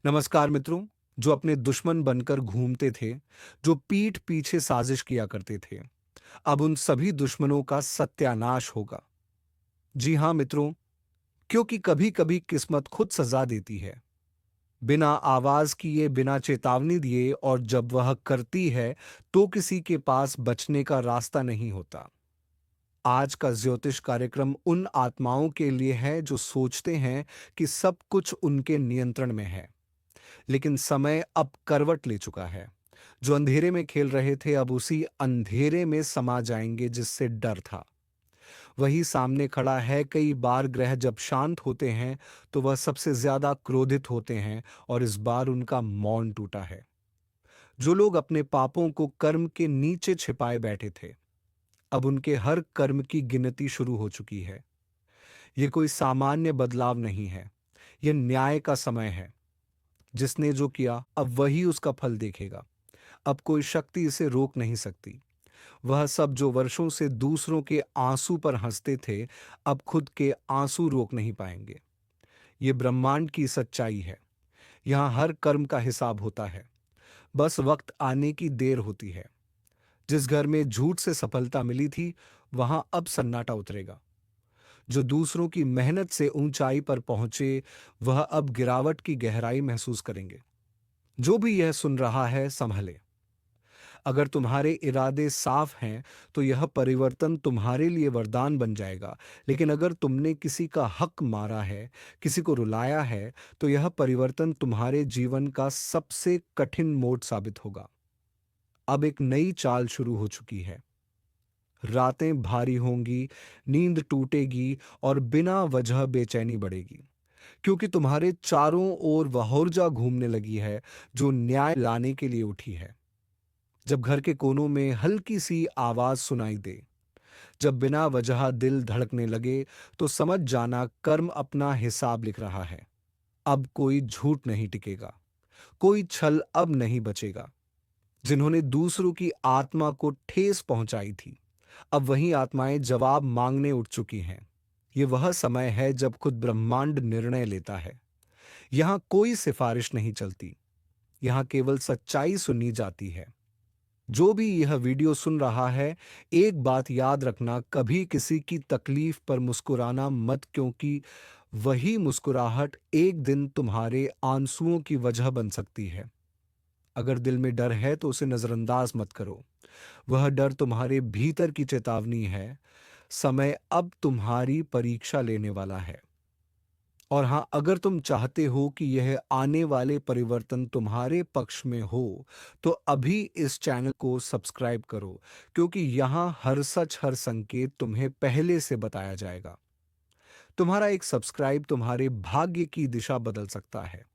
नमस्कार मित्रों। जो अपने दुश्मन बनकर घूमते थे, जो पीठ पीछे साजिश किया करते थे, अब उन सभी दुश्मनों का सत्यानाश होगा। जी हाँ मित्रों, क्योंकि कभी कभी किस्मत खुद सजा देती है, बिना आवाज किए, बिना चेतावनी दिए, और जब वह करती है तो किसी के पास बचने का रास्ता नहीं होता। आज का ज्योतिष कार्यक्रम उन आत्माओं के लिए है जो सोचते हैं कि सब कुछ उनके नियंत्रण में है, लेकिन समय अब करवट ले चुका है। जो अंधेरे में खेल रहे थे, अब उसी अंधेरे में समा जाएंगे जिससे डर था। वही सामने खड़ा है। कई बार ग्रह जब शांत होते हैं तो वह सबसे ज्यादा क्रोधित होते हैं, और इस बार उनका मौन टूटा है। जो लोग अपने पापों को कर्म के नीचे छिपाए बैठे थे, अब उनके हर कर्म की गिनती शुरू हो चुकी है। ये कोई सामान्य बदलाव नहीं है, यह न्याय का समय है। जिसने जो किया, अब वही उसका फल देखेगा। अब कोई शक्ति इसे रोक नहीं सकती। वह सब जो वर्षों से दूसरों के आंसू पर हंसते थे, अब खुद के आंसू रोक नहीं पाएंगे। ये ब्रह्मांड की सच्चाई है। यहाँ हर कर्म का हिसाब होता है, बस वक्त आने की देर होती है। जिस घर में झूठ से सफलता मिली थी, वहां अब सन्नाटा उतरेगा। जो दूसरों की मेहनत से ऊंचाई पर पहुंचे, वह अब गिरावट की गहराई महसूस करेंगे। जो भी यह सुन रहा है, संभले। अगर तुम्हारे इरादे साफ हैं, तो यह परिवर्तन तुम्हारे लिए वरदान बन जाएगा। लेकिन अगर तुमने किसी का हक मारा है, किसी को रुलाया है, तो यह परिवर्तन तुम्हारे जीवन का सबसे कठिन मोड़ साबित होगा। अब एक नई चाल शुरू हो चुकी है। रातें भारी होंगी, नींद टूटेगी, और बिना वजह बेचैनी बढ़ेगी, क्योंकि तुम्हारे चारों ओर वह ऊर्जा घूमने लगी है जो न्याय लाने के लिए उठी है। जब घर के कोनों में हल्की सी आवाज सुनाई दे, जब बिना वजह दिल धड़कने लगे, तो समझ जाना कर्म अपना हिसाब लिख रहा है। अब कोई झूठ नहीं टिकेगा, कोई छल अब नहीं बचेगा। जिन्होंने दूसरों की आत्मा को ठेस पहुंचाई थी, अब वही आत्माएं जवाब मांगने उठ चुकी हैं। ये वह समय है जब खुद ब्रह्मांड निर्णय लेता है। यहां कोई सिफारिश नहीं चलती, यहां केवल सच्चाई सुनी जाती है। जो भी यह वीडियो सुन रहा है, एक बात याद रखना, कभी किसी की तकलीफ पर मुस्कुराना मत, क्योंकि वही मुस्कुराहट एक दिन तुम्हारे आंसुओं की वजह बन सकती है। अगर दिल में डर है तो उसे नजरअंदाज मत करो। वह डर तुम्हारे भीतर की चेतावनी है। समय अब तुम्हारी परीक्षा लेने वाला है। और हाँ, अगर तुम चाहते हो कि यह आने वाले परिवर्तन तुम्हारे पक्ष में हो, तो अभी इस चैनल को सब्सक्राइब करो, क्योंकि यहाँ हर सच, हर संकेत तुम्हें पहले से बताया जाएगा। तुम्हारा एक सब्सक्राइब तुम्हारे भाग्य की दिशा बदल सकता है।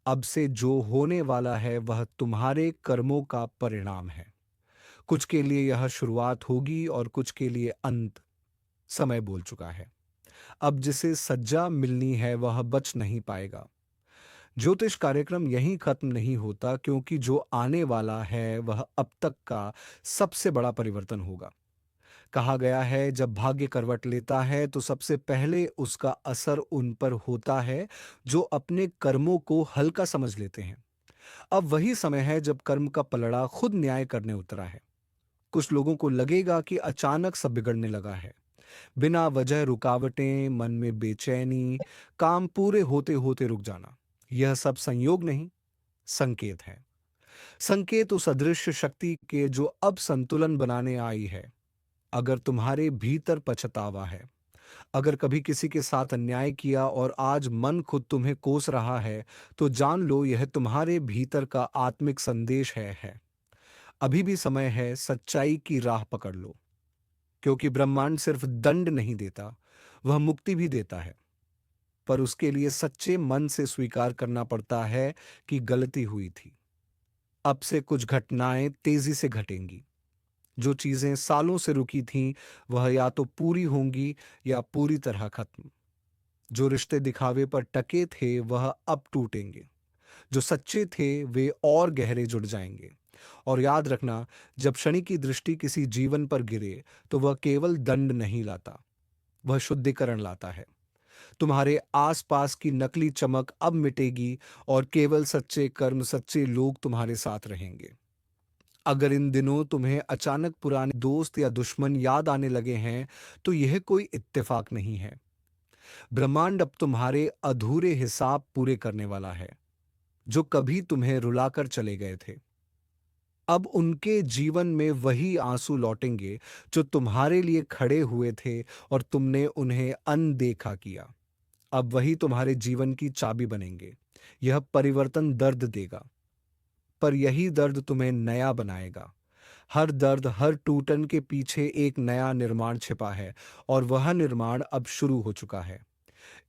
अब से जो होने वाला है, वह तुम्हारे कर्मों का परिणाम है। कुछ के लिए यह शुरुआत होगी और कुछ के लिए अंत। समय बोल चुका है। अब जिसे सज्जा मिलनी है, वह बच नहीं पाएगा। ज्योतिष कार्यक्रम यहीं खत्म नहीं होता, क्योंकि जो आने वाला है वह अब तक का सबसे बड़ा परिवर्तन होगा। कहा गया है, जब भाग्य करवट लेता है तो सबसे पहले उसका असर उन पर होता है जो अपने कर्मों को हल्का समझ लेते हैं। अब वही समय है जब कर्म का पलड़ा खुद न्याय करने उतरा है। कुछ लोगों को लगेगा कि अचानक सब बिगड़ने लगा है। बिना वजह रुकावटें, मन में बेचैनी, काम पूरे होते होते रुक जाना। यह सब संयोग नहीं, संकेत है। संकेत उस अदृश्य शक्ति के जो अब संतुलन बनाने आई है। अगर तुम्हारे भीतर पछतावा है, अगर कभी किसी के साथ अन्याय किया और आज मन खुद तुम्हें कोस रहा है, तो जान लो यह तुम्हारे भीतर का आत्मिक संदेश है। अभी भी समय है, सच्चाई की राह पकड़ लो, क्योंकि ब्रह्मांड सिर्फ दंड नहीं देता, वह मुक्ति भी देता है। पर उसके लिए सच्चे मन से स्वीकार करना पड़ता है कि गलती हुई थी। अब से कुछ घटनाएं तेजी से घटेंगी। जो चीजें सालों से रुकी थीं, वह या तो पूरी होंगी या पूरी तरह खत्म। जो रिश्ते दिखावे पर टके थे, वह अब टूटेंगे। जो सच्चे थे, वे और गहरे जुड़ जाएंगे। और याद रखना, जब शनि की दृष्टि किसी जीवन पर गिरे, तो वह केवल दंड नहीं लाता, वह शुद्धिकरण लाता है। तुम्हारे आसपास की नकली चमक अब मिटेगी और केवल सच्चे कर्म, सच्चे लोग तुम्हारे साथ रहेंगे। अगर इन दिनों तुम्हें अचानक पुराने दोस्त या दुश्मन याद आने लगे हैं, तो यह कोई इत्तेफाक नहीं है। ब्रह्मांड अब तुम्हारे अधूरे हिसाब पूरे करने वाला है, जो कभी तुम्हें रुलाकर चले गए थे। अब उनके जीवन में वही आंसू लौटेंगे जो तुम्हारे लिए खड़े हुए थे और तुमने उन्हें अनदेखा किया। अब वही तुम्हारे जीवन की चाबी बनेंगे। यह परिवर्तन दर्द देगा, पर यही दर्द तुम्हें नया बनाएगा। हर दर्द, हर टूटन के पीछे एक नया निर्माण छिपा है, और वह निर्माण अब शुरू हो चुका है।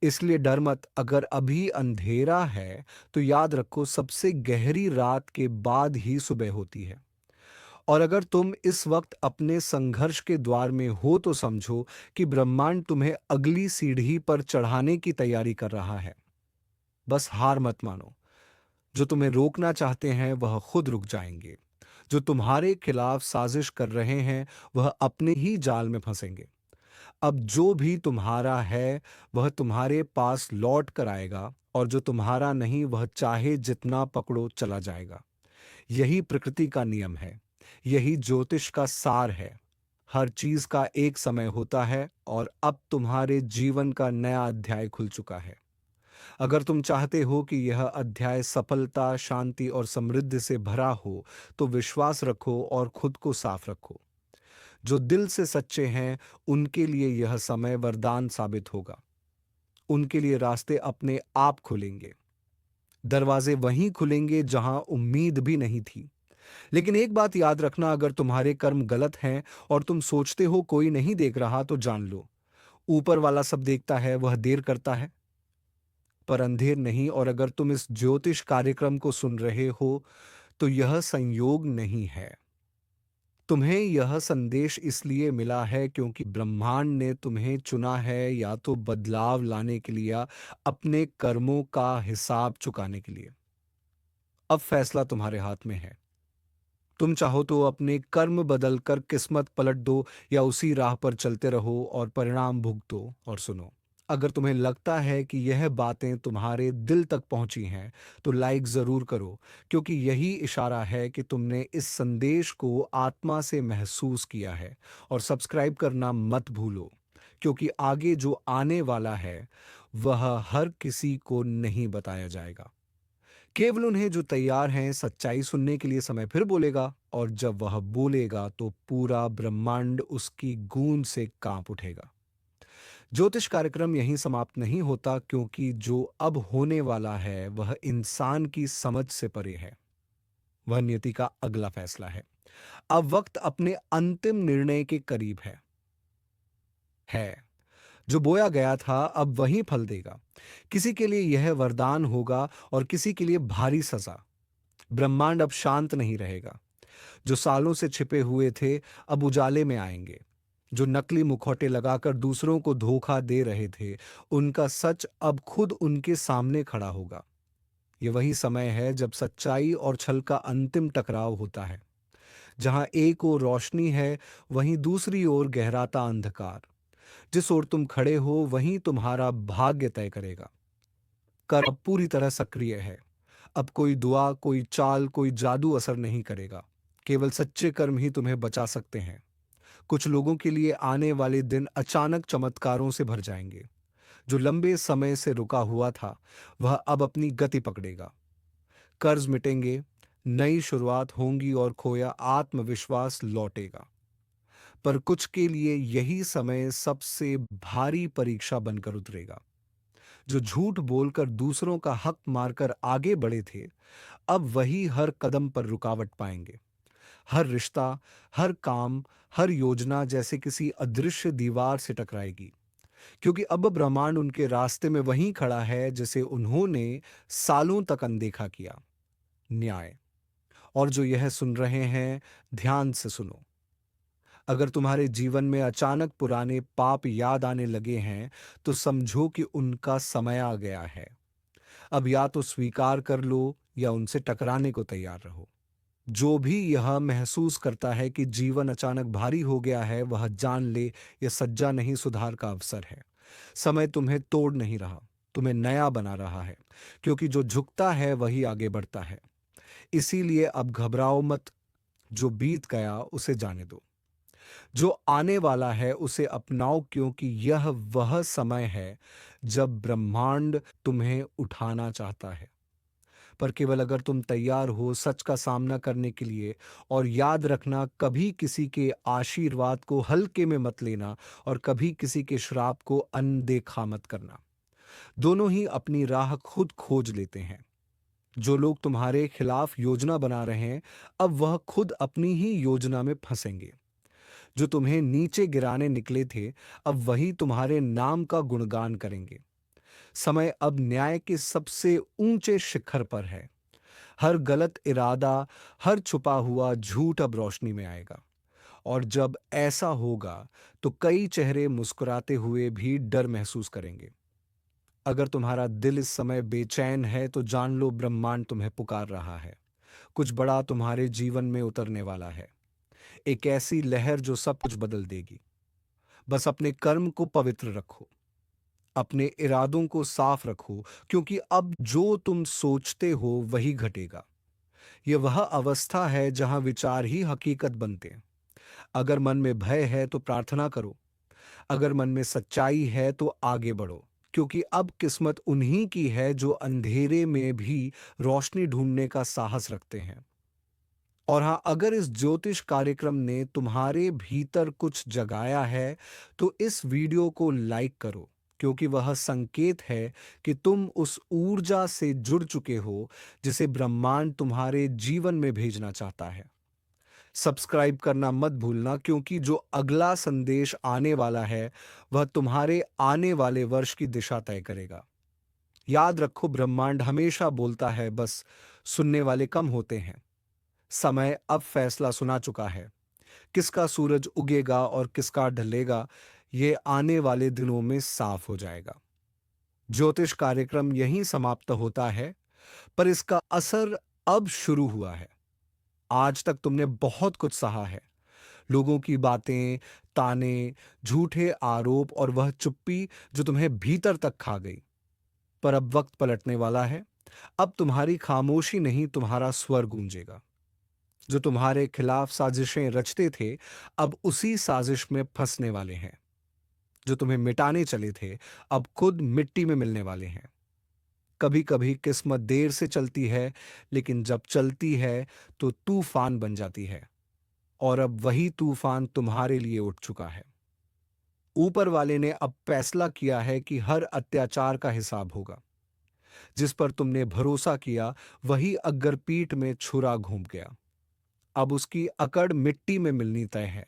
इसलिए डर मत। अगर अभी अंधेरा है, तो याद रखो, सबसे गहरी रात के बाद ही सुबह होती है। और अगर तुम इस वक्त अपने संघर्ष के द्वार में हो, तो समझो कि ब्रह्मांड तुम्हें अगली सीढ़ी पर चढ़ाने की तैयारी कर रहा है। बस हार मत मानो। जो तुम्हें रोकना चाहते हैं, वह खुद रुक जाएंगे। जो तुम्हारे खिलाफ साजिश कर रहे हैं, वह अपने ही जाल में फंसेंगे। अब जो भी तुम्हारा है, वह तुम्हारे पास लौट कर आएगा, और जो तुम्हारा नहीं, वह चाहे जितना पकड़ो चला जाएगा। यही प्रकृति का नियम है। यही ज्योतिष का सार है। हर चीज का एक समय होता है, और अब तुम्हारे जीवन का नया अध्याय खुल चुका है। अगर तुम चाहते हो कि यह अध्याय सफलता, शांति और समृद्धि से भरा हो, तो विश्वास रखो और खुद को साफ रखो। जो दिल से सच्चे हैं, उनके लिए यह समय वरदान साबित होगा। उनके लिए रास्ते अपने आप खुलेंगे। दरवाजे वहीं खुलेंगे जहां उम्मीद भी नहीं थी। लेकिन एक बात याद रखना, अगर तुम्हारे कर्म गलत हैं और तुम सोचते हो कोई नहीं देख रहा, तो जान लो, ऊपर वाला सब देखता है। वह देर करता है, पर अंधेर नहीं। और अगर तुम इस ज्योतिष कार्यक्रम को सुन रहे हो, तो यह संयोग नहीं है। तुम्हें यह संदेश इसलिए मिला है क्योंकि ब्रह्मांड ने तुम्हें चुना है, या तो बदलाव लाने के लिए, या अपने कर्मों का हिसाब चुकाने के लिए। अब फैसला तुम्हारे हाथ में है। तुम चाहो तो अपने कर्म बदलकर किस्मत पलट दो, या उसी राह पर चलते रहो और परिणाम भुगतो। और सुनो, अगर तुम्हें लगता है कि यह बातें तुम्हारे दिल तक पहुंची हैं, तो लाइक जरूर करो, क्योंकि यही इशारा है कि तुमने इस संदेश को आत्मा से महसूस किया है। और सब्सक्राइब करना मत भूलो, क्योंकि आगे जो आने वाला है, वह हर किसी को नहीं बताया जाएगा। केवल उन्हें जो तैयार हैं सच्चाई सुनने के लिए। समय फिर बोलेगा, और जब वह बोलेगा, तो पूरा ब्रह्मांड उसकी गूंज से कांप उठेगा। ज्योतिष कार्यक्रम यहीं समाप्त नहीं होता, क्योंकि जो अब होने वाला है, वह इंसान की समझ से परे है। वह नियति का अगला फैसला है। अब वक्त अपने अंतिम निर्णय के करीब है। जो बोया गया था, अब वही फल देगा। किसी के लिए यह वरदान होगा, और किसी के लिए भारी सजा। ब्रह्मांड अब शांत नहीं रहेगा। जो सालों से छिपे हुए थे, अब उजाले में आएंगे। जो नकली मुखौटे लगाकर दूसरों को धोखा दे रहे थे, उनका सच अब खुद उनके सामने खड़ा होगा। ये वही समय है जब सच्चाई और छल का अंतिम टकराव होता है। जहां एक ओर रोशनी है, वहीं दूसरी ओर गहराता अंधकार। जिस ओर तुम खड़े हो, वहीं तुम्हारा भाग्य तय करेगा। कर अब पूरी तरह सक्रिय है। अब कोई दुआ, कोई चाल, कोई जादू असर नहीं करेगा। केवल सच्चे कर्म ही तुम्हें बचा सकते हैं। कुछ लोगों के लिए आने वाले दिन अचानक चमत्कारों से भर जाएंगे। जो लंबे समय से रुका हुआ था, वह अब अपनी गति पकड़ेगा। कर्ज मिटेंगे, नई शुरुआत होंगी, और खोया आत्मविश्वास लौटेगा। पर कुछ के लिए यही समय सबसे भारी परीक्षा बनकर उतरेगा। जो झूठ बोलकर दूसरों का हक मारकर आगे बढ़े थे, अब वही हर कदम पर रुकावट पाएंगे। हर रिश्ता, हर काम, हर योजना जैसे किसी अदृश्य दीवार से टकराएगी, क्योंकि अब ब्रह्मांड उनके रास्ते में वहीं खड़ा है जिसे उन्होंने सालों तक अनदेखा किया। न्याय। और जो यह सुन रहे हैं, ध्यान से सुनो। अगर तुम्हारे जीवन में अचानक पुराने पाप याद आने लगे हैं, तो समझो कि उनका समय आ गया है। अब या तो स्वीकार कर लो, या उनसे टकराने को तैयार रहो। जो भी यह महसूस करता है कि जीवन अचानक भारी हो गया है, वह जान ले, यह सज्जा नहीं, सुधार का अवसर है। समय तुम्हें तोड़ नहीं रहा, तुम्हें नया बना रहा है, क्योंकि जो झुकता है वही आगे बढ़ता है। इसीलिए अब घबराओ मत, जो बीत गया उसे जाने दो। जो आने वाला है उसे अपनाओ, क्योंकि यह वह समय है जब ब्रह्मांड तुम्हें उठाना चाहता है। पर केवल अगर तुम तैयार हो सच का सामना करने के लिए। और याद रखना, कभी किसी के आशीर्वाद को हल्के में मत लेना और कभी किसी के श्राप को अनदेखा मत करना। दोनों ही अपनी राह खुद खोज लेते हैं। जो लोग तुम्हारे खिलाफ योजना बना रहे हैं, अब वह खुद अपनी ही योजना में फंसेंगे। जो तुम्हें नीचे गिराने निकले थे, अब वही तुम्हारे नाम का गुणगान करेंगे। समय अब न्याय के सबसे ऊंचे शिखर पर है। हर गलत इरादा, हर छुपा हुआ झूठ अब रोशनी में आएगा। और जब ऐसा होगा तो कई चेहरे मुस्कुराते हुए भी डर महसूस करेंगे। अगर तुम्हारा दिल इस समय बेचैन है तो जान लो, ब्रह्मांड तुम्हें पुकार रहा है। कुछ बड़ा तुम्हारे जीवन में उतरने वाला है। एक ऐसी लहर जो सब कुछ बदल देगी। बस अपने कर्म को पवित्र रखो, अपने इरादों को साफ रखो, क्योंकि अब जो तुम सोचते हो वही घटेगा। यह वह अवस्था है जहां विचार ही हकीकत बनते हैं। अगर मन में भय है तो प्रार्थना करो, अगर मन में सच्चाई है तो आगे बढ़ो, क्योंकि अब किस्मत उन्हीं की है जो अंधेरे में भी रोशनी ढूंढने का साहस रखते हैं। और हाँ, अगर इस ज्योतिष कार्यक्रम ने तुम्हारे भीतर कुछ जगाया है तो इस वीडियो को लाइक करो, क्योंकि वह संकेत है कि तुम उस ऊर्जा से जुड़ चुके हो जिसे ब्रह्मांड तुम्हारे जीवन में भेजना चाहता है। सब्सक्राइब करना मत भूलना, क्योंकि जो अगला संदेश आने वाला है वह तुम्हारे आने वाले वर्ष की दिशा तय करेगा। याद रखो, ब्रह्मांड हमेशा बोलता है, बस सुनने वाले कम होते हैं। समय अब फैसला सुना चुका है। किसका सूरज उगेगा और किसका ढलेगा, ये आने वाले दिनों में साफ हो जाएगा। ज्योतिष कार्यक्रम यहीं समाप्त होता है, पर इसका असर अब शुरू हुआ है। आज तक तुमने बहुत कुछ सहा है। लोगों की बातें, ताने, झूठे आरोप और वह चुप्पी जो तुम्हें भीतर तक खा गई। पर अब वक्त पलटने वाला है। अब तुम्हारी खामोशी नहीं, तुम्हारा स्वर गूंजेगा। जो तुम्हारे खिलाफ साजिशें रचते थे, अब उसी साजिश में फंसने वाले हैं। जो तुम्हें मिटाने चले थे, अब खुद मिट्टी में मिलने वाले हैं। कभी कभी किस्मत देर से चलती है, लेकिन जब चलती है तो तूफान बन जाती है। और अब वही तूफान तुम्हारे लिए उठ चुका है। ऊपर वाले ने अब फैसला किया है कि हर अत्याचार का हिसाब होगा। जिस पर तुमने भरोसा किया वही अगर पीठ में छुरा घूम गया। अब उसकी अकड़ मिट्टी में मिलनी तय है।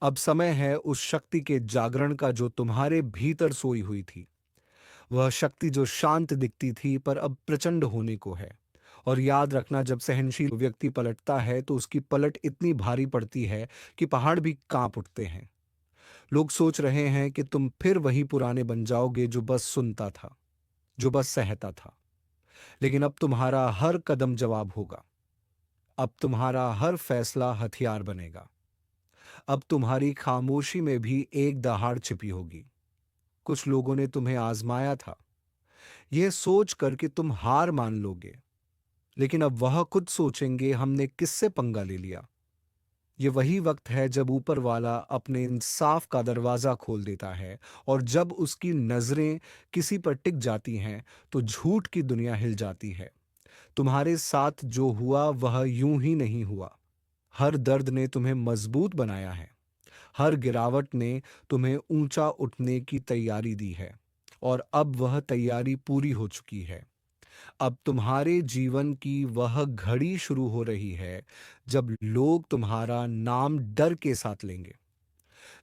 अब समय है उस शक्ति के जागरण का जो तुम्हारे भीतर सोई हुई थी। वह शक्ति जो शांत दिखती थी पर अब प्रचंड होने को है। और याद रखना, जब सहनशील व्यक्ति पलटता है तो उसकी पलट इतनी भारी पड़ती है कि पहाड़ भी कांप उठते हैं। लोग सोच रहे हैं कि तुम फिर वही पुराने बन जाओगे जो बस सुनता था, जो बस सहता था। लेकिन अब तुम्हारा हर कदम जवाब होगा। अब तुम्हारा हर फैसला हथियार बनेगा। अब तुम्हारी खामोशी में भी एक दहाड़ छिपी होगी। कुछ लोगों ने तुम्हें आजमाया था, यह सोच कर कि तुम हार मान लोगे। लेकिन अब वह खुद सोचेंगे, हमने किससे पंगा ले लिया। ये वही वक्त है जब ऊपर वाला अपने इंसाफ का दरवाजा खोल देता है। और जब उसकी नजरें किसी पर टिक जाती हैं तो झूठ की दुनिया हिल जाती है। तुम्हारे साथ जो हुआ वह यूं ही नहीं हुआ। हर दर्द ने तुम्हें मजबूत बनाया है। हर गिरावट ने तुम्हें ऊंचा उठने की तैयारी दी है। और अब वह तैयारी पूरी हो चुकी है। अब तुम्हारे जीवन की वह घड़ी शुरू हो रही है जब लोग तुम्हारा नाम डर के साथ लेंगे।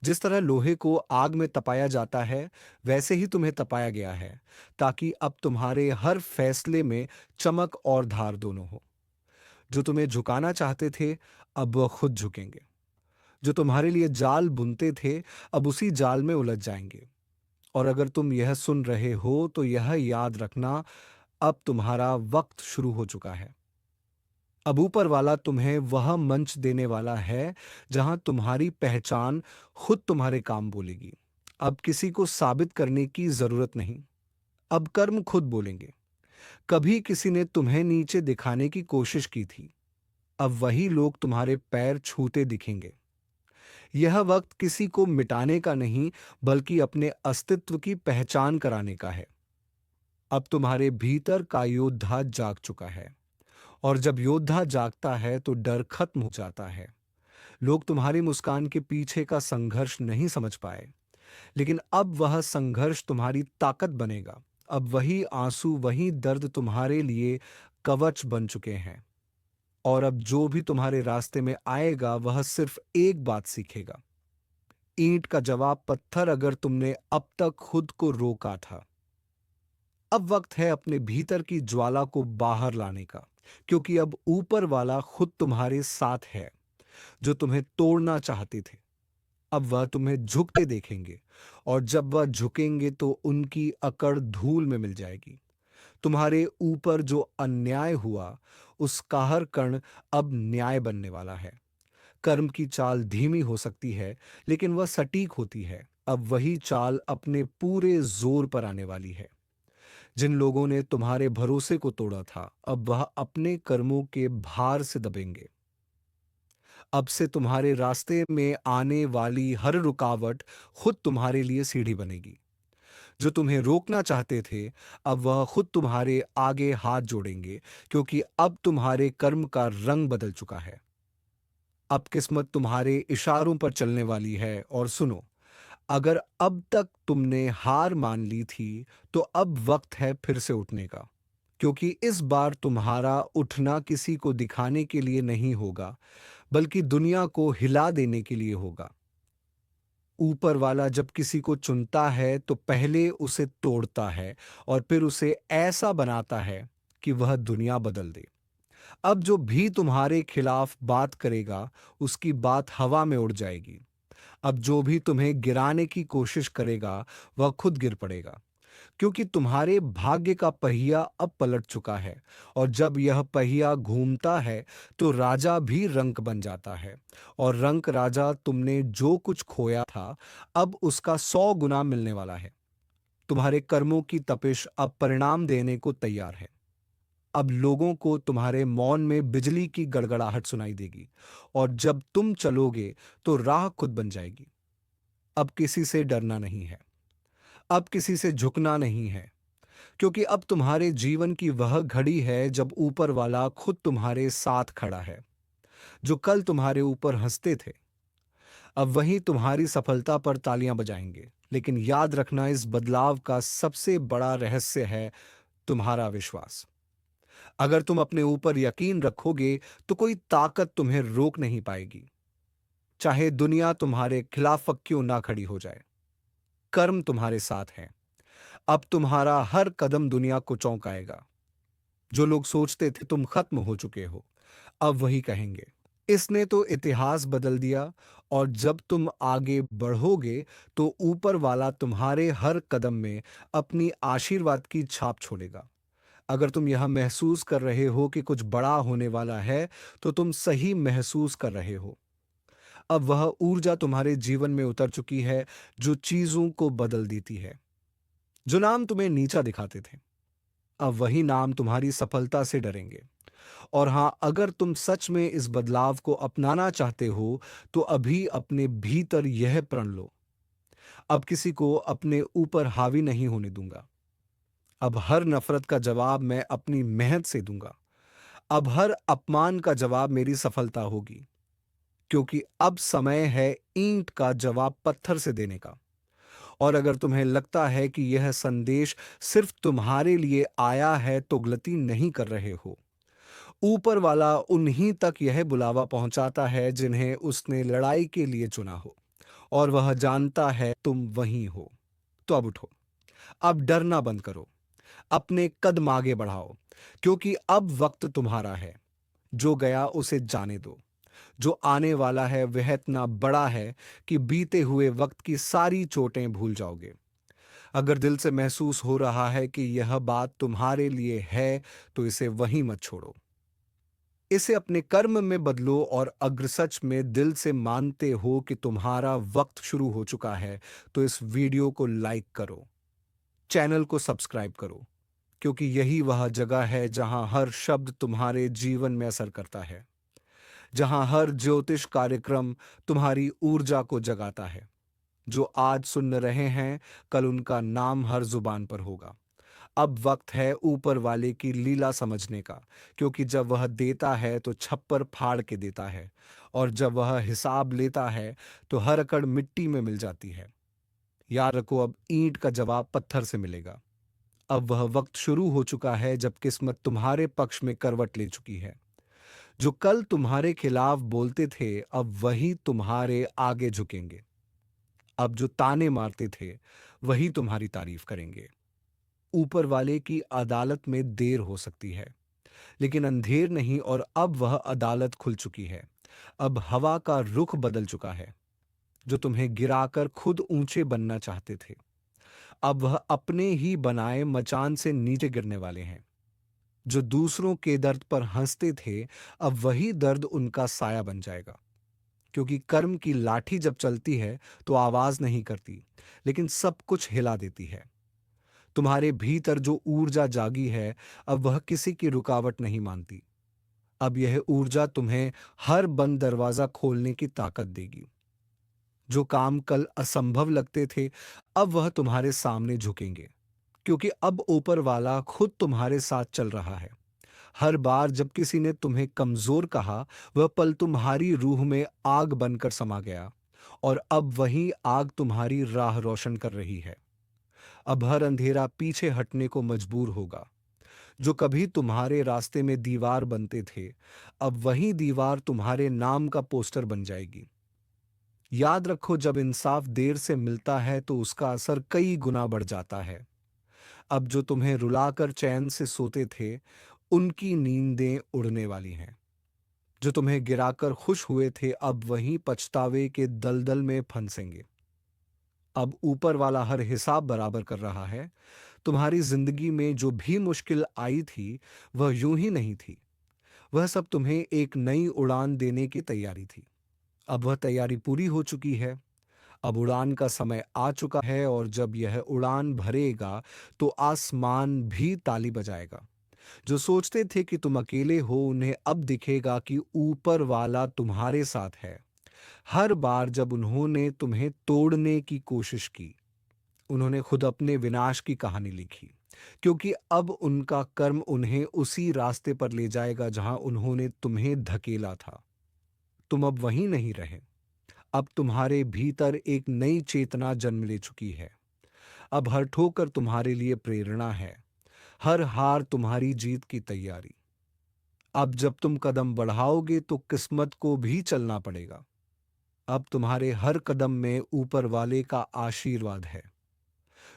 जिस तरह लोहे को आग में तपाया जाता है, वैसे ही तुम्हें तपाया गया है, ताकि अब तुम्हारे हर फैसले में चमक और धार दोनों हो। जो तुम्हें झुकाना चाहते थे, अब वह खुद झुकेंगे। जो तुम्हारे लिए जाल बुनते थे, अब उसी जाल में उलझ जाएंगे। और अगर तुम यह सुन रहे हो तो यह याद रखना, अब तुम्हारा वक्त शुरू हो चुका है। अब ऊपर वाला तुम्हें वह मंच देने वाला है जहां तुम्हारी पहचान खुद तुम्हारे काम बोलेगी। अब किसी को साबित करने की जरूरत नहीं। अब कर्म खुद बोलेंगे। कभी किसी ने तुम्हें नीचे दिखाने की कोशिश की थी, अब वही लोग तुम्हारे पैर छूते दिखेंगे। यह वक्त किसी को मिटाने का नहीं, बल्कि अपने अस्तित्व की पहचान कराने का है। अब तुम्हारे भीतर का योद्धा जाग चुका है, और जब योद्धा जागता है तो डर खत्म हो जाता है। लोग तुम्हारी मुस्कान के पीछे का संघर्ष नहीं समझ पाए, लेकिन अब वह संघर्ष तुम्हारी ताकत बनेगा। अब वही आंसू, वही दर्द तुम्हारे लिए कवच बन चुके हैं। और अब जो भी तुम्हारे रास्ते में आएगा वह सिर्फ एक बात सीखेगा। ईंट का जवाब पत्थर, अगर तुमने अब तक खुद को रोका था। अब वक्त है अपने भीतर की ज्वाला को बाहर लाने का, क्योंकि अब ऊपर वाला खुद तुम्हारे साथ है। जो तुम्हें तोड़ना चाहते थे, अब वह तुम्हें झुकते देखेंगे, और जब वह झुकेंगे तो उनकी अकड़ धूल में मिल जाएगी। तुम्हारे ऊपर जो अन्याय हुआ, उसका हर कण अब न्याय बनने वाला है। कर्म की चाल धीमी हो सकती है, लेकिन वह सटीक होती है। अब वही चाल अपने पूरे जोर पर आने वाली है। जिन लोगों ने तुम्हारे भरोसे को तोड़ा था, अब वह अपने कर्मों के भार से दबेंगे। अब से तुम्हारे रास्ते में आने वाली हर रुकावट खुद तुम्हारे लिए सीढ़ी बनेगी। जो तुम्हें रोकना चाहते थे, अब वह खुद तुम्हारे आगे हाथ जोड़ेंगे, क्योंकि अब तुम्हारे कर्म का रंग बदल चुका है। अब किस्मत तुम्हारे इशारों पर चलने वाली है। और सुनो, अगर अब तक तुमने हार मान ली थी, तो अब वक्त है फिर से उठने का। क्योंकि इस बार तुम्हारा उठना किसी को दिखाने के लिए नहीं होगा, बल्कि दुनिया को हिला देने के लिए होगा। ऊपर वाला जब किसी को चुनता है तो पहले उसे तोड़ता है, और फिर उसे ऐसा बनाता है कि वह दुनिया बदल दे। अब जो भी तुम्हारे खिलाफ बात करेगा, उसकी बात हवा में उड़ जाएगी। अब जो भी तुम्हें गिराने की कोशिश करेगा, वह खुद गिर पड़ेगा, क्योंकि तुम्हारे भाग्य का पहिया अब पलट चुका है। और जब यह पहिया घूमता है, तो राजा भी रंक बन जाता है। और रंक राजा, तुमने जो कुछ खोया था, अब उसका 100 गुना मिलने वाला है। तुम्हारे कर्मों की तपिश अब परिणाम देने को तैयार है। अब लोगों को तुम्हारे मौन में बिजली की गड़गड़ाहट सुनाई देगी, और जब तुम चलोगे तो राह खुद बन जाएगी। अब किसी से डरना नहीं है, अब किसी से झुकना नहीं है, क्योंकि अब तुम्हारे जीवन की वह घड़ी है जब ऊपर वाला खुद तुम्हारे साथ खड़ा है। जो कल तुम्हारे ऊपर हंसते थे, अब वही तुम्हारी सफलता पर तालियां बजाएंगे। लेकिन याद रखना, इस बदलाव का सबसे बड़ा रहस्य है तुम्हारा विश्वास। अगर तुम अपने ऊपर यकीन रखोगे, तो कोई ताकत तुम्हें रोक नहीं पाएगी, चाहे दुनिया तुम्हारे खिलाफ क्यों ना खड़ी हो जाए। कर्म तुम्हारे साथ है। अब तुम्हारा हर कदम दुनिया को चौंकाएगा। जो लोग सोचते थे तुम खत्म हो चुके हो, अब वही कहेंगे, इसने तो इतिहास बदल दिया। और जब तुम आगे बढ़ोगे, तो ऊपर वाला तुम्हारे हर कदम में अपनी आशीर्वाद की छाप छोड़ेगा। अगर तुम यह महसूस कर रहे हो कि कुछ बड़ा होने वाला है, तो तुम सही महसूस कर रहे हो। अब वह ऊर्जा तुम्हारे जीवन में उतर चुकी है, जो चीजों को बदल देती है। जो नाम तुम्हें नीचा दिखाते थे, अब वही नाम तुम्हारी सफलता से डरेंगे। और हां, अगर तुम सच में इस बदलाव को अपनाना चाहते हो, तो अभी अपने भीतर यह प्रण लो, अब किसी को अपने ऊपर हावी नहीं होने दूंगा। अब हर नफरत का जवाब मैं अपनी मेहनत से दूंगा। अब हर अपमान का जवाब मेरी सफलता होगी, क्योंकि अब समय है ईंट का जवाब पत्थर से देने का। और अगर तुम्हें लगता है कि यह संदेश सिर्फ तुम्हारे लिए आया है, तो गलती नहीं कर रहे हो। ऊपर वाला उन्हीं तक यह बुलावा पहुंचाता है जिन्हें उसने लड़ाई के लिए चुना हो, और वह जानता है तुम वहीं हो। तो अब उठो, अब डरना बंद करो, अपने कदम आगे बढ़ाओ, क्योंकि अब वक्त तुम्हारा है। जो गया उसे जाने दो। जो आने वाला है वह इतना बड़ा है कि बीते हुए वक्त की सारी चोटें भूल जाओगे। अगर दिल से महसूस हो रहा है कि यह बात तुम्हारे लिए है, तो इसे वहीं मत छोड़ो। इसे अपने कर्म में बदलो और अगर सच में दिल से मानते हो कि तुम्हारा वक्त शुरू हो चुका है, तो इस वीडियो को लाइक करो, चैनल को सब्सक्राइब करो, क्योंकि यही वह जगह है जहां हर शब्द तुम्हारे जीवन में असर करता है, जहां हर ज्योतिष कार्यक्रम तुम्हारी ऊर्जा को जगाता है। जो आज सुन रहे हैं, कल उनका नाम हर जुबान पर होगा। अब वक्त है ऊपर वाले की लीला समझने का, क्योंकि जब वह देता है तो छप्पर फाड़ के देता है, और जब वह हिसाब लेता है तो हर अकड़ मिट्टी में मिल जाती है। याद रखो, अब ईंट का जवाब पत्थर से मिलेगा। अब वह वक्त शुरू हो चुका है जब किस्मत तुम्हारे पक्ष में करवट ले चुकी है। जो कल तुम्हारे खिलाफ बोलते थे, अब वही तुम्हारे आगे झुकेंगे। अब जो ताने मारते थे, वही तुम्हारी तारीफ करेंगे। ऊपर वाले की अदालत में देर हो सकती है, लेकिन अंधेर नहीं, और अब वह अदालत खुल चुकी है। अब हवा का रुख बदल चुका है। जो तुम्हें गिराकर खुद ऊंचे बनना चाहते थे, अब वह अपने ही बनाए मचान से नीचे गिरने वाले हैं। जो दूसरों के दर्द पर हंसते थे, अब वही दर्द उनका साया बन जाएगा। क्योंकि कर्म की लाठी जब चलती है तो आवाज नहीं करती, लेकिन सब कुछ हिला देती है। तुम्हारे भीतर जो ऊर्जा जागी है, अब वह किसी की रुकावट नहीं मानती। अब यह ऊर्जा तुम्हें हर बंद दरवाजा खोलने की ताकत देगी। जो काम कल असंभव लगते थे, अब वह तुम्हारे सामने झुकेंगे, क्योंकि अब ऊपर वाला खुद तुम्हारे साथ चल रहा है। हर बार जब किसी ने तुम्हें कमजोर कहा, वह पल तुम्हारी रूह में आग बनकर समा गया, और अब वही आग तुम्हारी राह रोशन कर रही है। अब हर अंधेरा पीछे हटने को मजबूर होगा। जो कभी तुम्हारे रास्ते में दीवार बनते थे, अब वही दीवार तुम्हारे नाम का पोस्टर बन जाएगी। याद रखो, जब इंसाफ देर से मिलता है तो उसका असर कई गुना बढ़ जाता है। अब जो तुम्हें रुलाकर चैन से सोते थे, उनकी नींदें उड़ने वाली हैं। जो तुम्हें गिराकर खुश हुए थे, अब वहीं पछतावे के दलदल में फंसेंगे। अब ऊपर वाला हर हिसाब बराबर कर रहा है। तुम्हारी जिंदगी में जो भी मुश्किल आई थी, वह यूं ही नहीं थी। वह सब तुम्हें एक नई उड़ान देने की तैयारी थी। अब वह तैयारी पूरी हो चुकी है। अब उड़ान का समय आ चुका है, और जब यह उड़ान भरेगा तो आसमान भी ताली बजाएगा। जो सोचते थे कि तुम अकेले हो, उन्हें अब दिखेगा कि ऊपर वाला तुम्हारे साथ है। हर बार जब उन्होंने तुम्हें तोड़ने की कोशिश की, उन्होंने खुद अपने विनाश की कहानी लिखी, क्योंकि अब उनका कर्म उन्हें उसी रास्ते पर ले जाएगा जहां उन्होंने तुम्हें धकेला था। तुम अब वहीं नहीं रहे। अब तुम्हारे भीतर एक नई चेतना जन्म ले चुकी है। अब हर ठोकर तुम्हारे लिए प्रेरणा है, हर हार तुम्हारी जीत की तैयारी। अब जब तुम कदम बढ़ाओगे तो किस्मत को भी चलना पड़ेगा। अब तुम्हारे हर कदम में ऊपर वाले का आशीर्वाद है।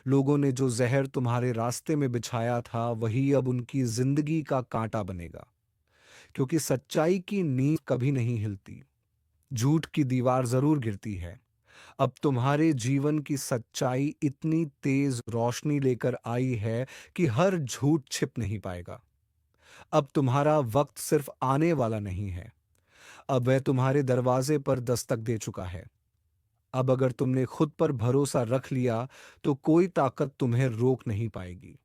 लोगों ने जो जहर तुम्हारे रास्ते में बिछाया था, वही अब उनकी जिंदगी का कांटा बनेगा। क्योंकि सच्चाई की नींव कभी नहीं हिलती, झूठ की दीवार जरूर गिरती है। अब तुम्हारे जीवन की सच्चाई इतनी तेज रोशनी लेकर आई है कि हर झूठ छिप नहीं पाएगा। अब तुम्हारा वक्त सिर्फ आने वाला नहीं है, अब वह तुम्हारे दरवाजे पर दस्तक दे चुका है। अब अगर तुमने खुद पर भरोसा रख लिया, तो कोई ताकत तुम्हें रोक नहीं पाएगी।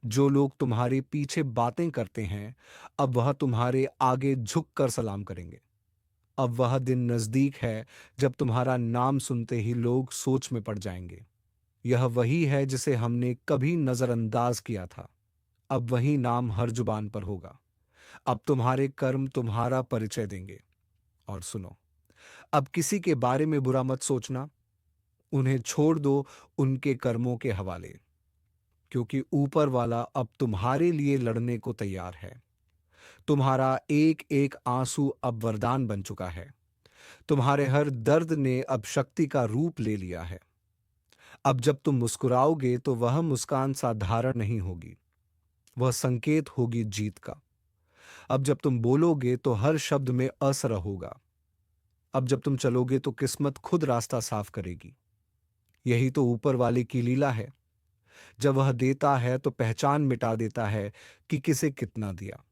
जो लोग तुम्हारे पीछे बातें करते हैं, अब वह तुम्हारे आगे झुक कर सलाम करेंगे। अब वह दिन नजदीक है जब तुम्हारा नाम सुनते ही लोग सोच में पड़ जाएंगे, यह वही है जिसे हमने कभी नजरअंदाज किया था। अब वही नाम हर जुबान पर होगा। अब तुम्हारे कर्म तुम्हारा परिचय देंगे। और सुनो, अब किसी के बारे में बुरा मत सोचना, उन्हें छोड़ दो उनके कर्मों के हवाले, क्योंकि ऊपर वाला अब तुम्हारे लिए लड़ने को तैयार है। तुम्हारा एक एक आंसू अब वरदान बन चुका है। तुम्हारे हर दर्द ने अब शक्ति का रूप ले लिया है। अब जब तुम मुस्कुराओगे तो वह मुस्कान साधारण नहीं होगी, वह संकेत होगी जीत का। अब जब तुम बोलोगे तो हर शब्द में असर होगा। अब जब तुम चलोगे तो किस्मत खुद रास्ता साफ करेगी। यही तो ऊपर वाले की लीला है। जब वह देता है तो पहचान मिटा देता है कि किसे कितना दिया।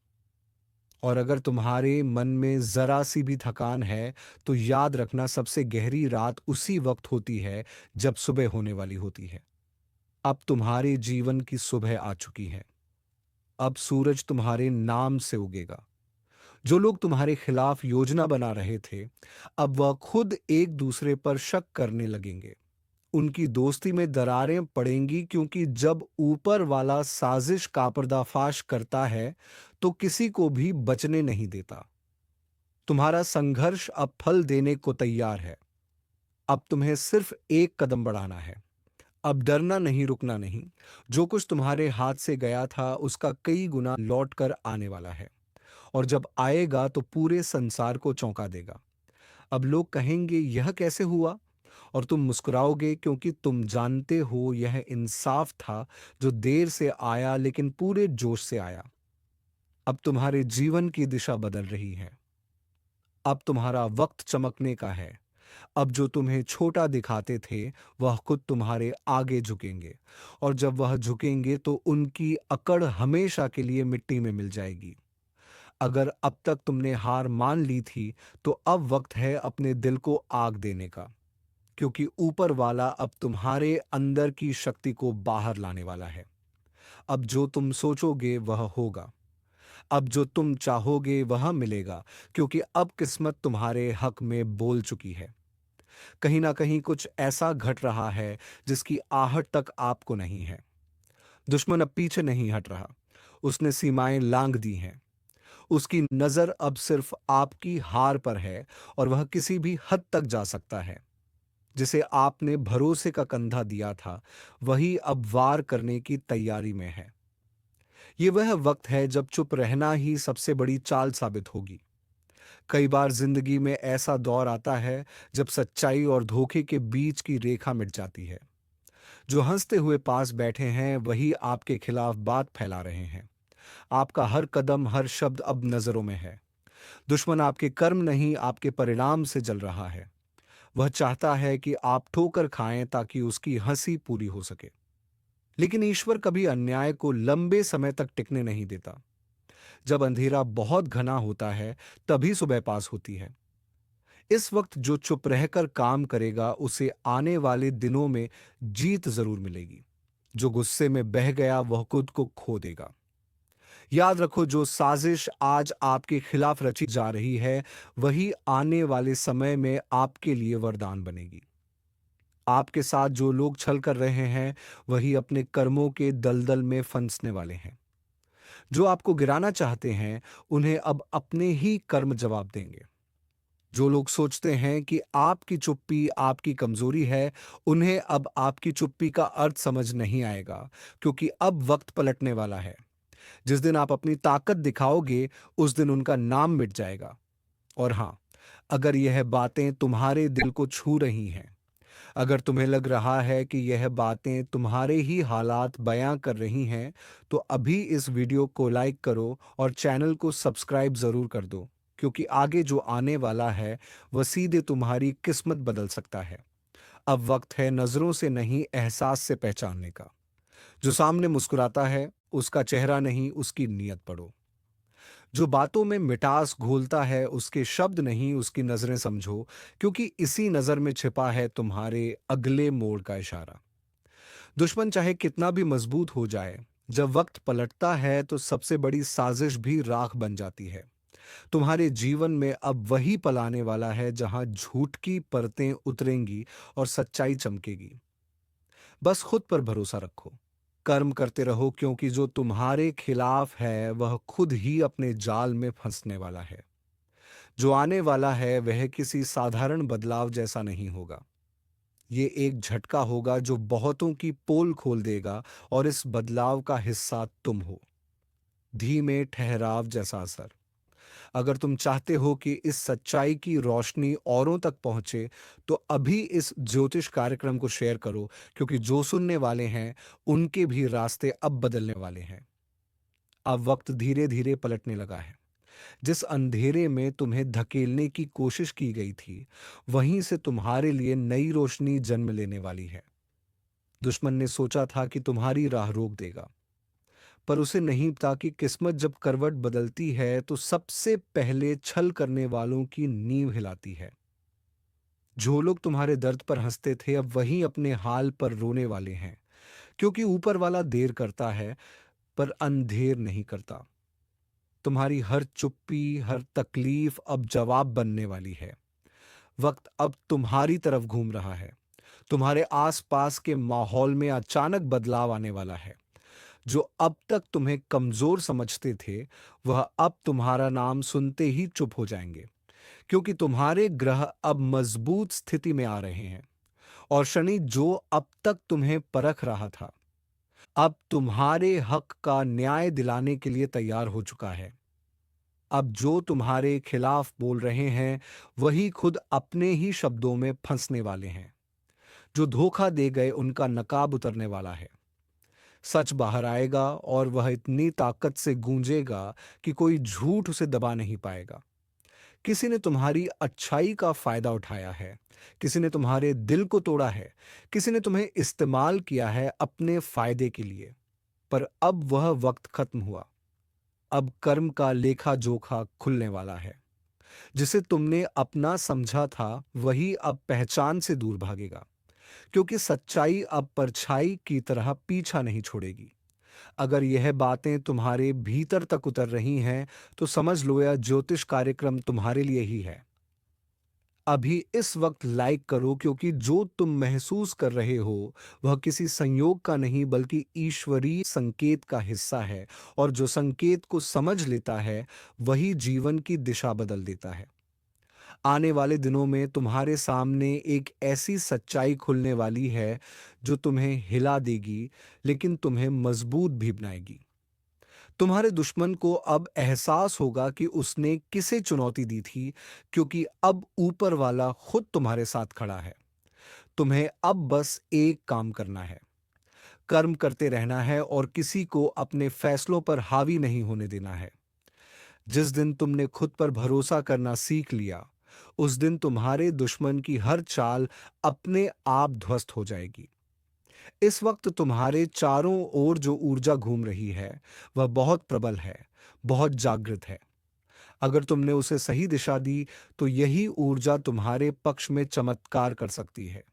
और अगर तुम्हारे मन में जरा सी भी थकान है, तो याद रखना सबसे गहरी रात उसी वक्त होती है जब सुबह होने वाली होती है। अब तुम्हारे जीवन की सुबह आ चुकी है। अब सूरज तुम्हारे नाम से उगेगा। जो लोग तुम्हारे खिलाफ योजना बना रहे थे, अब वह खुद एक दूसरे पर शक करने लगेंगे। उनकी दोस्ती में दरारें पड़ेंगी, क्योंकि जब ऊपर वाला साजिश का पर्दाफाश करता है, तो किसी को भी बचने नहीं देता। तुम्हारा संघर्ष अब फल देने को तैयार है। अब तुम्हें सिर्फ एक कदम बढ़ाना है। अब डरना नहीं, रुकना नहीं। जो कुछ तुम्हारे हाथ से गया था, उसका कई गुना लौट कर आने वाला है। और जब आएगा तो पूरे संसार को चौंका देगा। अब लोग कहेंगे, यह कैसे हुआ? और तुम मुस्कुराओगे, क्योंकि तुम जानते हो यह इंसाफ था, जो देर से आया लेकिन पूरे जोश से आया। अब तुम्हारे जीवन की दिशा बदल रही है। अब तुम्हारा वक्त चमकने का है। अब जो तुम्हें छोटा दिखाते थे, वह खुद तुम्हारे आगे झुकेंगे। और जब वह झुकेंगे, तो उनकी अकड़ हमेशा के लिए मिट्टी में मिल जाएगी। अगर अब तक तुमने हार मान ली थी, तो अब वक्त है अपने दिल को आग देने का। क्योंकि ऊपर वाला अब तुम्हारे अंदर की शक्ति को बाहर लाने वाला है। अब जो तुम सोचोगे वह होगा। अब जो तुम चाहोगे वह मिलेगा, क्योंकि अब किस्मत तुम्हारे हक में बोल चुकी है। कहीं ना कहीं कुछ ऐसा घट रहा है जिसकी आहट तक आपको नहीं है। दुश्मन अब पीछे नहीं हट रहा। उसने सीमाएं लांघ दी हैं। उसकी नजर अब सिर्फ आपकी हार पर है, और वह किसी भी हद तक जा सकता है। जिसे आपने भरोसे का कंधा दिया था, वही अब वार करने की तैयारी में है। ये वह वक्त है जब चुप रहना ही सबसे बड़ी चाल साबित होगी। कई बार जिंदगी में ऐसा दौर आता है जब सच्चाई और धोखे के बीच की रेखा मिट जाती है। जो हंसते हुए पास बैठे हैं, वही आपके खिलाफ बात फैला रहे हैं। आपका हर कदम, हर शब्द अब नजरों में है। दुश्मन आपके कर्म नहीं, आपके परिणाम से जल रहा है। वह चाहता है कि आप ठोकर खाएं, ताकि उसकी हंसी पूरी हो सके। लेकिन ईश्वर कभी अन्याय को लंबे समय तक टिकने नहीं देता। जब अंधेरा बहुत घना होता है, तभी सुबह पास होती है। इस वक्त जो चुप रहकर काम करेगा, उसे आने वाले दिनों में जीत जरूर मिलेगी। जो गुस्से में बह गया, वह खुद को खो देगा। याद रखो, जो साजिश आज आपके खिलाफ रची जा रही है, वही आने वाले समय में आपके लिए वरदान बनेगी। आपके साथ जो लोग छल कर रहे हैं, वही अपने कर्मों के दलदल में फंसने वाले हैं। जो आपको गिराना चाहते हैं, उन्हें अब अपने ही कर्म जवाब देंगे। जो लोग सोचते हैं कि आपकी चुप्पी आपकी कमजोरी है, उन्हें अब आपकी चुप्पी का अर्थ समझ नहीं आएगा। क्योंकि अब वक्त पलटने वाला है। जिस दिन आप अपनी ताकत दिखाओगे, उस दिन उनका नाम मिट जाएगा। और हां, अगर यह बातें तुम्हारे दिल को छू रही हैं, अगर तुम्हें लग रहा है कि यह बातें तुम्हारे ही हालात बयां कर रही हैं, तो अभी इस वीडियो को लाइक करो और चैनल को सब्सक्राइब जरूर कर दो। क्योंकि आगे जो आने वाला है, वह सीधे तुम्हारी किस्मत बदल सकता है। अब वक्त है नजरों से नहीं, एहसास से पहचानने का। जो सामने मुस्कुराता है, उसका चेहरा नहीं, उसकी नीयत पढ़ो। जो बातों में मिठास घोलता है, उसके शब्द नहीं, उसकी नजरें समझो। क्योंकि इसी नजर में छिपा है तुम्हारे अगले मोड़ का इशारा। दुश्मन चाहे कितना भी मजबूत हो जाए, जब वक्त पलटता है, तो सबसे बड़ी साजिश भी राख बन जाती है। तुम्हारे जीवन में अब वही पल आने वाला है जहां झूठ की परतें उतरेंगी और सच्चाई चमकेगी। बस खुद पर भरोसा रखो। कर्म करते रहो, क्योंकि जो तुम्हारे खिलाफ है, वह खुद ही अपने जाल में फंसने वाला है। जो आने वाला है, वह किसी साधारण बदलाव जैसा नहीं होगा। ये एक झटका होगा जो बहुतों की पोल खोल देगा, और इस बदलाव का हिस्सा तुम हो। धीमे ठहराव जैसा असर। अगर तुम चाहते हो कि इस सच्चाई की रोशनी औरों तक पहुंचे, तो अभी इस ज्योतिष कार्यक्रम को शेयर करो। क्योंकि जो सुनने वाले हैं, उनके भी रास्ते अब बदलने वाले हैं। अब वक्त धीरे धीरे पलटने लगा है। जिस अंधेरे में तुम्हें धकेलने की कोशिश की गई थी, वहीं से तुम्हारे लिए नई रोशनी जन्म लेने वाली है। दुश्मन ने सोचा था कि तुम्हारी राह रोक देगा, पर उसे नहीं पता कि किस्मत जब करवट बदलती है तो सबसे पहले छल करने वालों की नींव हिलाती है। जो लोग तुम्हारे दर्द पर हंसते थे अब वही अपने हाल पर रोने वाले हैं, क्योंकि ऊपर वाला देर करता है पर अंधेर नहीं करता। तुम्हारी हर चुप्पी, हर तकलीफ अब जवाब बनने वाली है। वक्त अब तुम्हारी तरफ घूम रहा है। तुम्हारे आसपास के माहौल में अचानक बदलाव आने वाला है। जो अब तक तुम्हें कमजोर समझते थे, वह अब तुम्हारा नाम सुनते ही चुप हो जाएंगे, क्योंकि तुम्हारे ग्रह अब मजबूत स्थिति में आ रहे हैं। और शनि जो अब तक तुम्हें परख रहा था, अब तुम्हारे हक का न्याय दिलाने के लिए तैयार हो चुका है। अब जो तुम्हारे खिलाफ बोल रहे हैं, वही खुद अपने ही शब्दों में फंसने वाले हैं। जो धोखा दे गए उनका नकाब उतरने वाला है। सच बाहर आएगा और वह इतनी ताकत से गूंजेगा कि कोई झूठ उसे दबा नहीं पाएगा। किसी ने तुम्हारी अच्छाई का फायदा उठाया है, किसी ने तुम्हारे दिल को तोड़ा है, किसी ने तुम्हें इस्तेमाल किया है अपने फायदे के लिए। पर अब वह वक्त खत्म हुआ। अब कर्म का लेखा जोखा खुलने वाला है। जिसे तुमने अपना समझा था वही अब पहचान से दूर भागेगा, क्योंकि सच्चाई अब परछाई की तरह पीछा नहीं छोड़ेगी। अगर यह बातें तुम्हारे भीतर तक उतर रही हैं, तो समझ लो यह ज्योतिष कार्यक्रम तुम्हारे लिए ही है। अभी इस वक्त लाइक करो, क्योंकि जो तुम महसूस कर रहे हो वह किसी संयोग का नहीं बल्कि ईश्वरीय संकेत का हिस्सा है। और जो संकेत को समझ लेता है वही जीवन की दिशा बदल देता है। आने वाले दिनों में तुम्हारे सामने एक ऐसी सच्चाई खुलने वाली है जो तुम्हें हिला देगी, लेकिन तुम्हें मजबूत भी बनाएगी। तुम्हारे दुश्मन को अब एहसास होगा कि उसने किसे चुनौती दी थी, क्योंकि अब ऊपर वाला खुद तुम्हारे साथ खड़ा है। तुम्हें अब बस एक काम करना है, कर्म करते रहना है और किसी को अपने फैसलों पर हावी नहीं होने देना है। जिस दिन तुमने खुद पर भरोसा करना सीख लिया, उस दिन तुम्हारे दुश्मन की हर चाल अपने आप ध्वस्त हो जाएगी। इस वक्त तुम्हारे चारों ओर जो ऊर्जा घूम रही है, वह बहुत प्रबल है, बहुत जागृत है। अगर तुमने उसे सही दिशा दी, तो यही ऊर्जा तुम्हारे पक्ष में चमत्कार कर सकती है।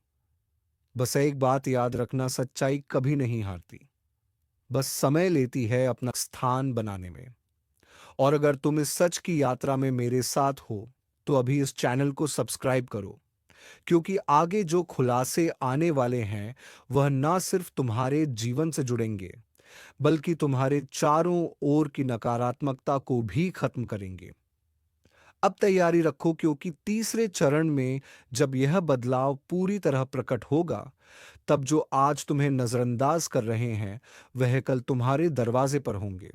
बस एक बात याद रखना, सच्चाई कभी नहीं हारती, बस समय लेती है अपना स्थान बनाने में। और अगर तुम इस सच की यात्रा में मेरे साथ हो, तो अभी इस चैनल को सब्सक्राइब करो, क्योंकि आगे जो खुलासे आने वाले हैं वह ना सिर्फ तुम्हारे जीवन से जुड़ेंगे, बल्कि तुम्हारे चारों ओर की नकारात्मकता को भी खत्म करेंगे। अब तैयारी रखो, क्योंकि तीसरे चरण में जब यह बदलाव पूरी तरह प्रकट होगा, तब जो आज तुम्हें नजरअंदाज कर रहे हैं वह कल तुम्हारे दरवाजे पर होंगे।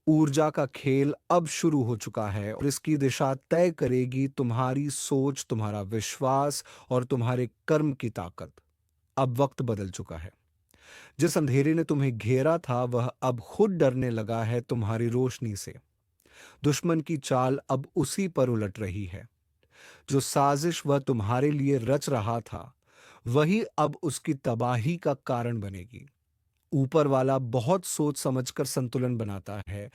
ऊर्जा का खेल अब शुरू हो चुका है और इसकी दिशा तय करेगी तुम्हारी सोच, तुम्हारा विश्वास और तुम्हारे कर्म की ताकत। अब वक्त बदल चुका है। जिस अंधेरे ने तुम्हें घेरा था वह अब खुद डरने लगा है तुम्हारी रोशनी से। दुश्मन की चाल अब उसी पर उलट रही है। जो साजिश वह तुम्हारे लिए रच रहा था, वही अब उसकी तबाही का कारण बनेगी। ऊपर वाला बहुत सोच समझकर संतुलन बनाता है।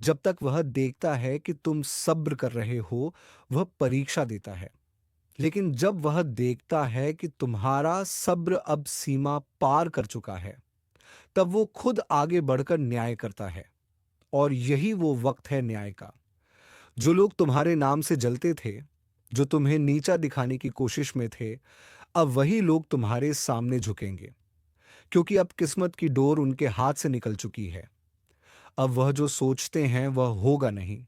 जब तक वह देखता है कि तुम सब्र कर रहे हो, वह परीक्षा देता है। लेकिन जब वह देखता है कि तुम्हारा सब्र अब सीमा पार कर चुका है, तब वो खुद आगे बढ़कर न्याय करता है। और यही वो वक्त है न्याय का। जो लोग तुम्हारे नाम से जलते थे, जो तुम्हें नीचा दिखाने की कोशिश में थे, अब वही लोग तुम्हारे सामने झुकेंगे, क्योंकि अब किस्मत की डोर उनके हाथ से निकल चुकी है। अब वह जो सोचते हैं वह होगा नहीं,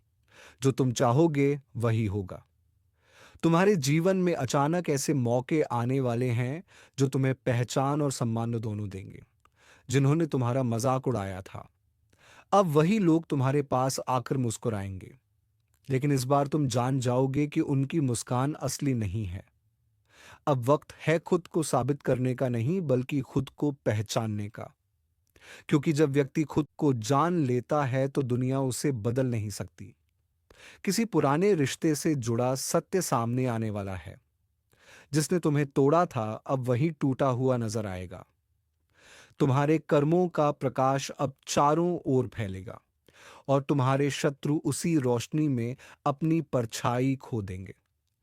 जो तुम चाहोगे वही होगा। तुम्हारे जीवन में अचानक ऐसे मौके आने वाले हैं जो तुम्हें पहचान और सम्मान दोनों देंगे। जिन्होंने तुम्हारा मजाक उड़ाया था, अब वही लोग तुम्हारे पास आकर मुस्कुराएंगे। लेकिन इस बार तुम जान जाओगे कि उनकी मुस्कान असली नहीं है। अब वक्त है खुद को साबित करने का नहीं, बल्कि खुद को पहचानने का। क्योंकि जब व्यक्ति खुद को जान लेता है तो दुनिया उसे बदल नहीं सकती। किसी पुराने रिश्ते से जुड़ा सत्य सामने आने वाला है। जिसने तुम्हें तोड़ा था अब वही टूटा हुआ नजर आएगा। तुम्हारे कर्मों का प्रकाश अब चारों ओर फैलेगा और तुम्हारे शत्रु उसी रोशनी में अपनी परछाई खो देंगे।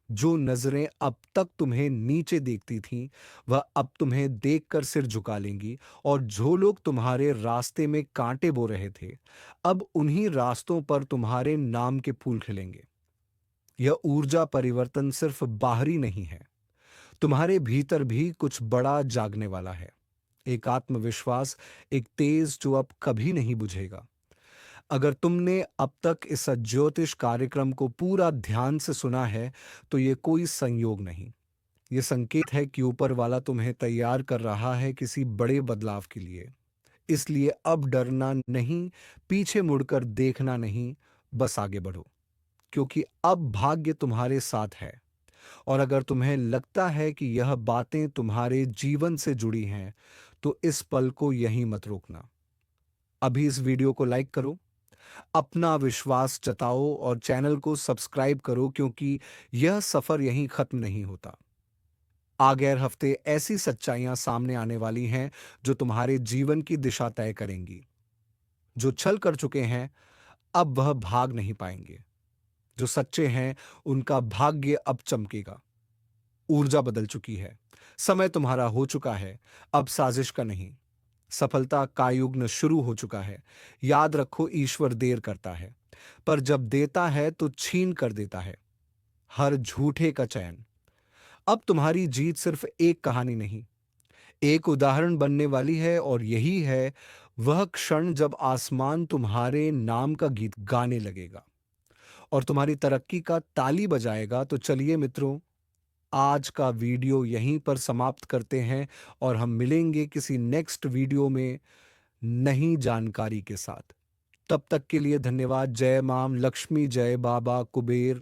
जो नजरें अब तक तुम्हें नीचे देखती थीं, वह अब तुम्हें देखकर सिर झुका लेंगी, और जो लोग तुम्हारे रास्ते में कांटे बो रहे थे, अब उन्हीं रास्तों पर तुम्हारे नाम के फूल खिलेंगे। यह ऊर्जा परिवर्तन सिर्फ बाहरी नहीं है, तुम्हारे भीतर भी कुछ बड़ा जागने वाला है। एक आत्मविश्वास, एक तेज जो अब कभी नहीं बुझेगा। अगर तुमने अब तक इस ज्योतिष कार्यक्रम को पूरा ध्यान से सुना है, तो ये कोई संयोग नहीं, ये संकेत है कि ऊपर वाला तुम्हें तैयार कर रहा है किसी बड़े बदलाव के लिए। इसलिए अब डरना नहीं, पीछे मुड़कर देखना नहीं, बस आगे बढ़ो, क्योंकि अब भाग्य तुम्हारे साथ है। और अगर तुम्हें लगता है कि यह बातें तुम्हारे जीवन से जुड़ी हैं, तो इस पल को यहीं मत रोकना। अभी इस वीडियो को लाइक करो, अपना विश्वास जताओ और चैनल को सब्सक्राइब करो, क्योंकि यह सफर यहीं खत्म नहीं होता। आगे हर हफ्ते ऐसी सच्चाइयां सामने आने वाली हैं जो तुम्हारे जीवन की दिशा तय करेंगी। जो छल कर चुके हैं, अब वह भाग नहीं पाएंगे। जो सच्चे हैं, उनका भाग्य अब चमकेगा। ऊर्जा बदल चुकी है, समय तुम्हारा हो चुका है, अब साजिश का नहीं, सफलता का युग शुरू हो चुका है। याद रखो, ईश्वर देर करता है, पर जब देता है तो छीन कर देता है हर झूठे का चैन। अब तुम्हारी जीत सिर्फ एक कहानी नहीं, एक उदाहरण बनने वाली है, और यही है वह क्षण जब आसमान तुम्हारे नाम का गीत गाने लगेगा और तुम्हारी तरक्की का ताली बजाएगा। तो चलिए मित्रों, आज का वीडियो यहीं पर समाप्त करते हैं और हम मिलेंगे किसी नेक्स्ट वीडियो में नई जानकारी के साथ। तब तक के लिए धन्यवाद। जय मां लक्ष्मी, जय बाबा कुबेर।